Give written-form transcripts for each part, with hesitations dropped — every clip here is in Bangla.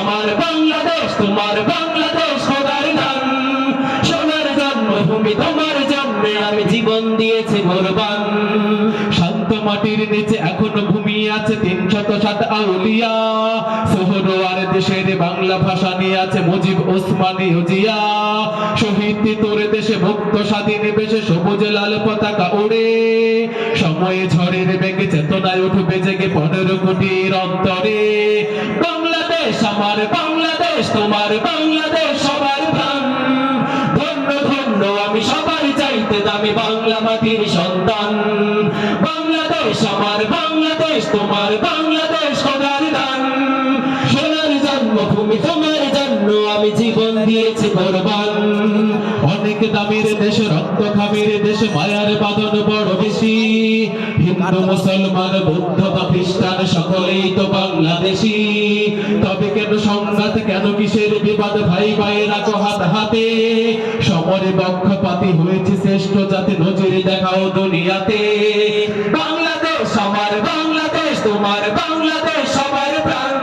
আমার বাংলাদেশ তোমার বাংলাদেশ খোদার দান সোনার জন্মভূমি তোমার জন্মে আমি জীবন দিয়েছি কোরবান শান্ত মাটির নিচে এখনো ঘুমিয়ে আছে ৩০৭ আউলিয়া সোহরওয়ার দেশের বাংলা ভাষা নিয়ে আছে মুজিব ওসমানী জিয়া শহীদ তোর দেশে মুক্ত স্বাধীন বেশে সবুজ লাল পতাকা ওড়ে সময়ে ঝড়ের বেগে চেতনায় উঠবে জেগে ১৫ কোটির অন্তরে বাংলাদেশ আমার বাংলাদেশ তোমার বাংলাদেশ সবার প্রাণ ধন্য ধন্য আমি সবার চাইতে দামি বাংলা মাটির সন্তান বাংলাদেশ আমার বাংলাদেশ তোমার বাংলাদেশ খোদার দান সোনার জন্মভূমি তোমার জন্য আমি জীবন দিয়েছি কোরবান অনেক দামের দেশ রক্ত খামের দেশ মায়ার বাঁধন বড় বেশি হিন্দু মুসলমান বৌদ্ধ বা খ্রিস্টান সকলেই তো বাংলাদেশি তবে কেন সংঘাত কেন কিসের বিবাদ ভাই ভাই রাখো হাত হাতে সমরে পক্ষপাতী হয়েছে শ্রেষ্ঠ জাতি নজির দেখাও দুনিয়াতে বাংলাদেশ আমার বাংলাদেশ তোমার বাংলাদেশ সবার প্রাণ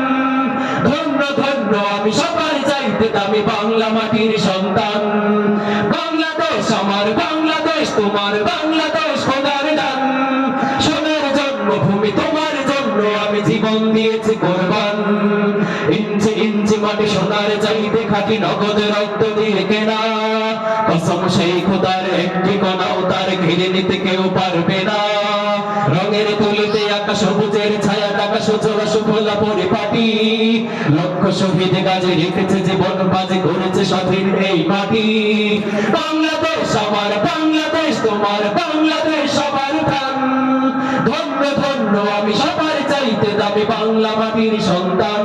ধন্য ধন্য আমি সবার চাইতে দামি বাংলা মাটির সন্তান বাংলাদেশ আমার বাংলাদেশ তোমার বাংলাদেশ খোদার দান সোনার জন্মভূমি তোমার জন্য আমি জীবন দিয়েছি কোরবান ইঞ্চি ইঞ্চি মাটি সোনার চাইতে খাঁটি নগদ রক্ত দিয়ে কেনা কসম সেই খোদার একটি কণাও তার ঘিরে নিতে কেউ পারবে না রঙের তুলিতে আকাশ সবুজের ছায়া টাকা সুজলা সুফলা পরিপাটি লক্ষ শহীদ গাজে রেখেছে জীবন বাজে করেছে স্বাধীন এই মাটি বাংলাদেশ আমার বাংলাদেশ তোমার বাংলাদেশ সবার প্রাণ ধন্য ধন্য আমি সবার চাইতে দামি বাংলা মাটির সন্তান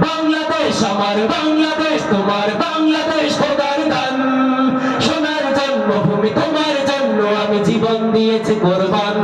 বাংলাদেশ আমার বাংলাদেশ তোমার বাংলাদেশ খোদার দান সোনার জন্মভূমি তোমার জন্য আমি জীবন দিয়েছি কোরবান